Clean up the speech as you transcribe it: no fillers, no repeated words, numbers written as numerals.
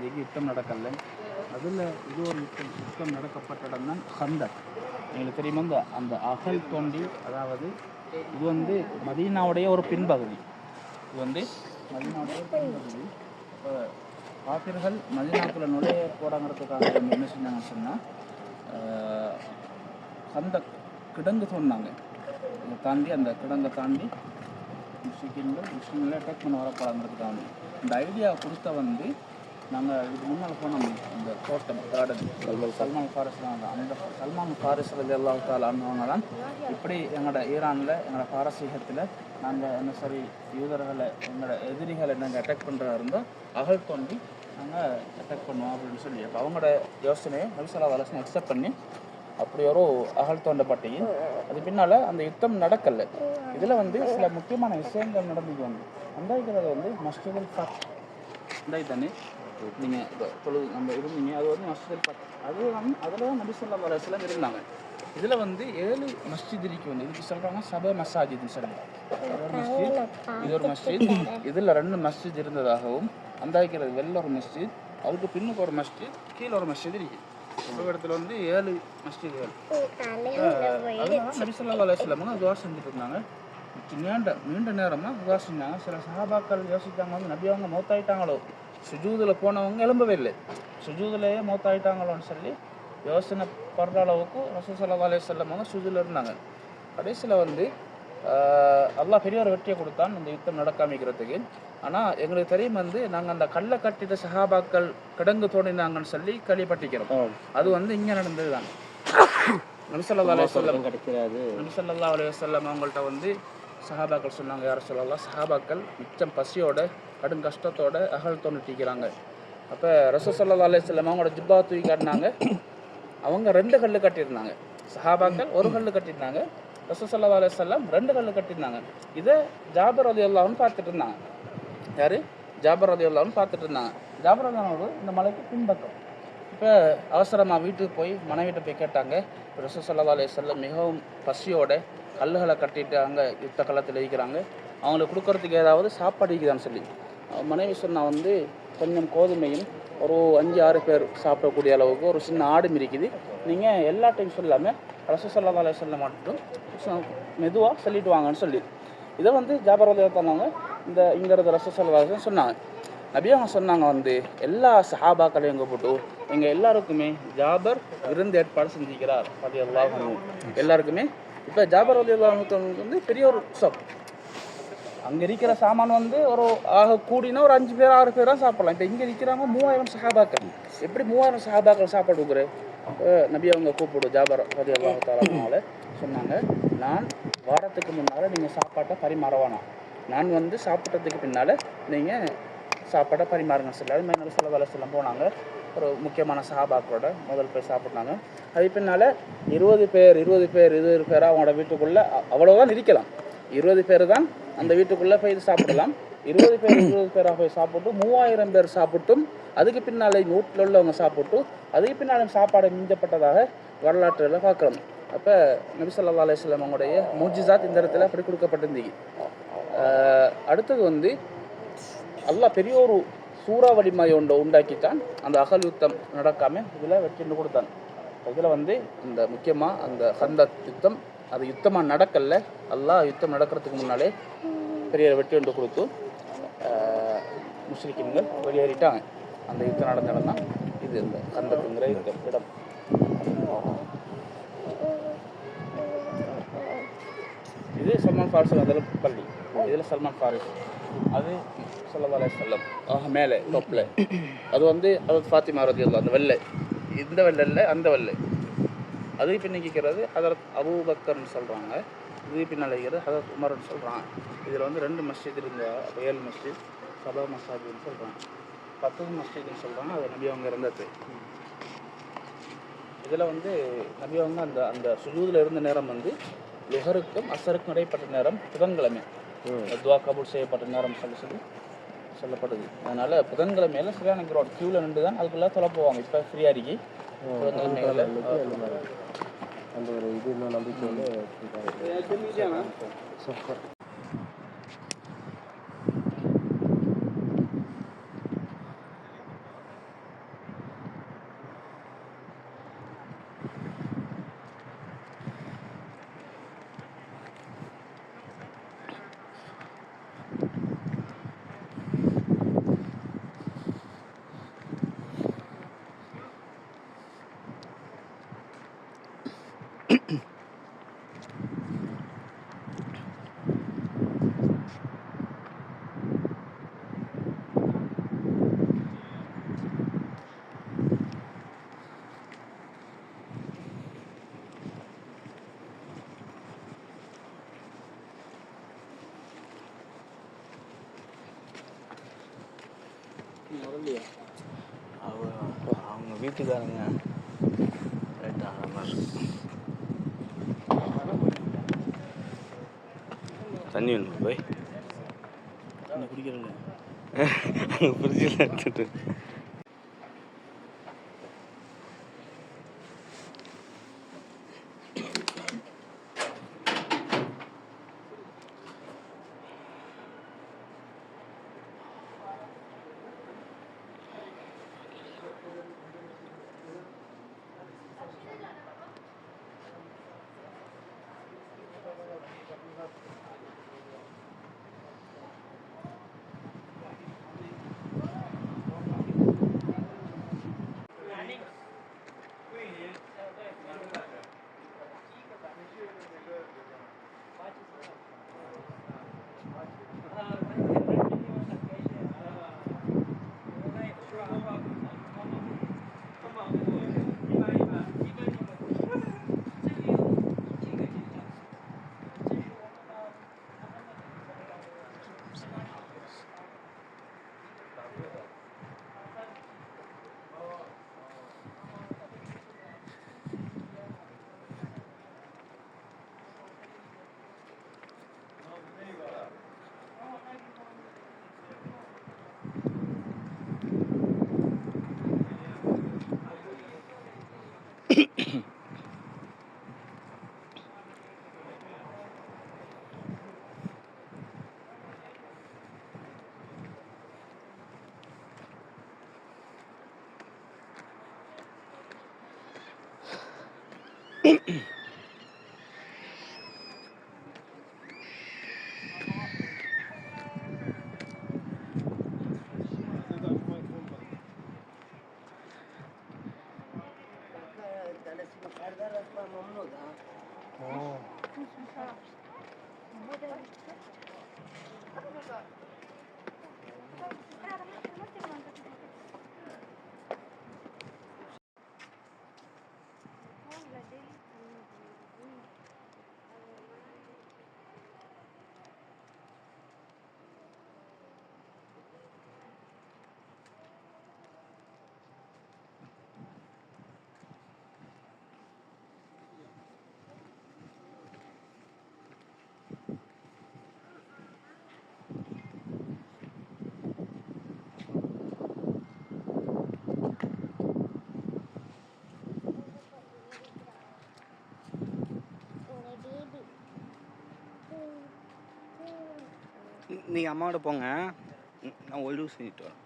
நடந்திருக்கு, யுத்தம் நடக்கல. அதில் இது ஒரு யுத்தம் நடக்கப்பட்ட இடம் தான் ஹந்தக். எங்களுக்கு தெரியுமா அந்த அகல் தோண்டி, அதாவது இது வந்து மதீனாவுடைய ஒரு பின்பகுதி. இது வந்து மதீனாவுடைய பின்பகுதி. இப்போ காபிர்கள் மதீனாக்குள்ள நுழைய போடாங்கிறதுக்காக என்ன செஞ்சாங்கன்னு சொன்னால் ஹந்தக் கிடங்கு தோண்டினாங்க. இதை தாண்டி அந்த கிடங்கை தாண்டி முஸ்லீம்களை அட்டாக் பண்ண வரப்போறாங்கிறதுக்காக இந்த ஐடியா கொடுத்த வந்து நாங்கள் இதுக்கு முன்னால் போனோம். இந்த தோட்டம் கார்டன் சல்மான் ஃபாரிஸ் தான். அந்த சல்மான் ஃபாரிஸ் ரலியல்லாஹு தஆலா அன்ஹு தான் இப்படி எங்களோட ஈரானில் எங்களோட பாரசீகத்தில் நாங்கள் என்ன சரி யூதர்களை எங்களோட எதிரிகளை நாங்கள் அட்டாக் பண்ணுறதா இருந்தோம், அகல் தோண்டி நாங்கள் அட்டாக் பண்ணுவோம் அப்படின்னு சொல்லி அப்போ அவங்களோட யோசனையை நபி ஸல்லல்லாஹு அலைஹி வஸல்லம் அக்செப்ட் பண்ணி அப்படி ஒரு அகல் தோண்டப்பட்டீங்க. அது பின்னால் அந்த யுத்தம் நடக்கலை. இதில் வந்து சில முக்கியமான விஷயங்கள் நடந்துக்கு வந்து அந்த இருக்கிறது வந்து மஸ்ஜிதுல் ஃபத் இந்த தானே நீங்கள் தொழுது நம்ம இருந்தீங்க. அது வந்து மஸ்ஜிதுல் ஃபத் அது வந்து அதில் தான் நபி ஸல்லல்லாஹு அலைஹி வஸல்லம் இருந்தாங்க. இதில் வந்து 7 மஸ்ஜித் இருக்கு. வந்து இதுக்கு சொல்கிறாங்க சப மசாஜித்னு சொல்லி. இது ஒரு மஸ்ஜித், இதில் 2 மஸ்ஜித் இருந்ததாகவும் அந்த இருக்கிறது வெளில ஒரு மஸ்ஜித், அதுக்கு பின்னுக்கு ஒரு மஸ்ஜித், கீழே ஒரு மஸ்ஜித் இருக்கு. ஒரு இடத்துல வந்து 7 மஸ்ஜித்கள். அதனால நபி ஸல்லல்லாஹு அலைஹி வஸல்லம் துஆ செஞ்சுட்டு இருந்தாங்க. நீண்ட நேரமாக துஆ செஞ்சாங்க. சில சஹாபாக்கள் யோசித்தாங்க வந்து நபி அவங்க மௌத்தாயிட்டாங்களோ, சுஜூதில் போனவங்க எழும்பவே இல்லை, சுஜூதிலேயே மௌத்தாயிட்டாங்களோன்னு சொல்லி யோசனை படுற அளவுக்கு ரசூல் ஸல்லல்லாஹு அலைஹி வஸல்லம் அவங்க சுஜூதில் இருந்தாங்க. கடைசியில் வந்து அல்லாஹ் பெரிய ஒரு வெற்றியை கொடுத்தான் இந்த யுத்தம் நடக்காமிக்கிறதுக்கு. ஆனால் எங்களுக்கு தெரியும் வந்து நாங்கள் அந்த கல்லை கட்டிட்ட சஹாபாக்கள் கிடங்கு தோண்டினாங்கன்னு சொல்லி கேள்விப்பட்டிருக்கிறோம். அது வந்து இங்கே நடந்தது தான். நபி ஸல்லல்லாஹு அலைஹி வஸல்லம் நபி ஸல்லல்லாஹு அலைஹி வஸல்லம் அவங்கள்ட்ட வந்து சஹாபாக்கள் சொன்னாங்க, யார சொல்லலாம், சஹாபாக்கள் மிச்சம் பசியோட கடும் கஷ்டத்தோட அகல் தோண்டிட்டிருக்கிறாங்க. அப்போ ரசூல் ஸல்லல்லாஹு அலைஹி வஸல்லம் அவங்களோட ஜிப்பா தூக்கி காட்டினாங்க. அவங்க 2 கல் கட்டியிருந்தாங்க. சஹாபாக்கள் 1 கல் கட்டியிருந்தாங்க. ரசூல் ஸல்லல்லாஹு அலைஹி வஸல்லம் 2 கல் கட்டியிருந்தாங்க. இதை ஜாபர் ரலியல்லாஹு அன்ஹு பார்த்துட்டு இருந்தாங்க. யார்? ஜாபர் ரலியல்லாஹு அன்ஹு பார்த்துட்டு இருந்தாங்க. ஜாபர் ரலியல்லாஹு அன்ஹு இந்த மலைக்கு பின்பக்கம். இப்போ அவசரமாக வீட்டுக்கு போய் மனைவிட்ட போய் கேட்டாங்க. ரசூல் ஸல்லல்லாஹு அலைஹி வஸல்லம் மிகவும் பசியோட கல்லுகளை கட்டிட்டு அங்கே யுத்த களத்தில் இருக்கிறாங்க, அவங்களுக்கு கொடுக்கறதுக்கு ஏதாவது சாப்பாடு இருக்குதான்னு சொல்லி. மனைவி சொன்னால் வந்து கொஞ்சம் கோதுமையும் ஒரு 5-6 பேர் சாப்பிடக்கூடிய அளவுக்கு ஒரு சின்ன ஆடும் இருக்குது, நீங்கள் எல்லா டைம் சொல்லாமல் ரசூல் ஸல்லல்லாஹு அலைஹி வஸல்லம் மட்டும் மெதுவாக சொல்லிட்டு வாங்கன்னு சொல்லி. இதை வந்து ஜாபர் ரலியல்லாஹு அன்ஹு இந்த இங்கிறது ரசூல் ஸல்லல்லாஹு அலைஹி வஸல்லம் சொன்னாங்க. நபி அவங்க சொன்னாங்க வந்து எல்லா சஹாபாக்களையும் கூப்பிட்டு எங்கள் எல்லாருக்குமே ஜாபர் விருந்து ஏற்பாடு செஞ்சுக்கிறார் ரலியல்லாஹு அன்ஹு எல்லாருக்குமே. இப்போ ஜாபர் ரலியல்லாஹு அன்ஹு வந்து பெரிய ஒரு ஷாப். அங்கே இருக்கிற சாமான் வந்து ஒரு ஆக கூடினா ஒரு 5 பேர் 6 பேர் தான் சாப்பிடலாம். இப்போ இங்கே இருக்கிறாங்க 3000 சஹாபாக்கள். எப்படி 3000 சஹாபாக்கள் சாப்பாடு கொடுக்குற? நபி அவங்க கூப்பிடு ஜாபர் ரலியல்லாஹு தஆலா சொன்னாங்க, நான் வாரத்துக்கு முன்னால் நீங்கள் சாப்பாட்டை பரிமாறவானா, நான் வந்து சாப்பிட்றதுக்கு பின்னால் நீங்கள் சாப்பாடை பரிமாறுங்க சொல்லி. அது மாதிரி ஸல்லல்லாஹு அலைஹி வஸல்லம் போனாங்க. ஒரு முக்கியமான சஹாபாக்களோட முதல் போய் சாப்பிட்னாங்க. அது பின்னால் 20 பேர் அவங்களோட வீட்டுக்குள்ளே அவ்வளோதான் இருக்கலாம். 20 பேர் தான் அந்த வீட்டுக்குள்ளே போய் சாப்பிடலாம். 20 பேராக போய் சாப்பிட்டு 3000 பேர் சாப்பிட்டும் அதுக்கு பின்னால் வீட்டில் உள்ளவங்க சாப்பிட்டு அதுக்கு பின்னால் சாப்பாடு மிஞ்சப்பட்டதாக வரலாற்றில் பார்க்குறோம். அப்போ நபி ஸல்லல்லாஹு அலைஹி வஸல்லம் அவங்களுடைய முஜிசாத் இந்த இடத்துல அப்படி கொடுக்கப்பட்டிருந்தீங்க. அடுத்தது வந்து அல்லாஹ் பெரிய ஒரு சூறாவளி மாதிரி ஒன்றை உண்டாக்கித்தான் அந்த அகல் யுத்தம் நடக்காமல் இதில் வெற்றி கொடுத்தான். இதில் வந்து இந்த முக்கியமாக அந்த ஹந்தக் யுத்தம் அது யுத்தமாக நடக்கல, அல்லாஹ் யுத்தம் நடக்கிறதுக்கு முன்னாலே பெரிய வெற்றி ஒன்று கொடுத்து முஸ்லிம்கள் வெளியேறிட்டாங்க. அந்த யுத்தம் நடந்த இடம் தான் இது, இந்த ஹந்தக்குங்கிற இடம். இது சல்மான் ஃபாரிஸ் அதில் பள்ளி, இதில் சல்மான் ஃபாரிஸ் அது ஸல்லல்லாஹு அலைஹி வஸல்லம் மேலே டொப்பில் அது வந்து ஹஜ்ரத் ஃபாத்திமா ரலியல்லாஹு அந்த வெள்ளை, இந்த வெள்ளை இல்லை அந்த வெள்ளை. அதுக்கு பின்னிக்கிறது ஹஜ்ரத் அபூபக்கர்னு சொல்கிறாங்க, இதுக்கு பின்னால் இருக்கிறது ஹஜ்ரத் உமர்னு சொல்கிறாங்க. இதில் வந்து 2 மஸ்ஜித் இருந்த 7 மஸ்ஜித் சபா மசாஜின்னு சொல்கிறாங்க, 10 மஸ்ஜித்னு சொல்கிறாங்க. அது நபி அவங்க இருந்தது. இதில் வந்து நபி அவங்க அந்த அந்த சுஜூதில் இருந்த நேரம் வந்து லுஹருக்கும் அசருக்கும் இடைப்பட்ட நேரம் புதன்கிழமை துவா கபூல் செய்யப்பட்ட நேரம் சொல்லப்படுது. அதனால் புதன்கிழமையில சரியான கிரௌட் க்யூவில் நின்று தான் அதுக்குள்ளே தொலை போவாங்க. இப்போ ஃப்ரீயாக இருக்கி புதன்கிழமைகளில் அந்த ஒரு இது இன்னும் நம்பிக்கையில் வீட்டுக்காரங்க ரைட் ஆகிற மாதிரி இருக்கு. தண்ணி வேணும் போய் குடிக்கிறல ஃப்ரிட்ஜில் எடுத்துட்டு நீங்கள் அம்மாவோட போங்க, நான் ஒழுங்கு செஞ்சுட்டு வரேன்.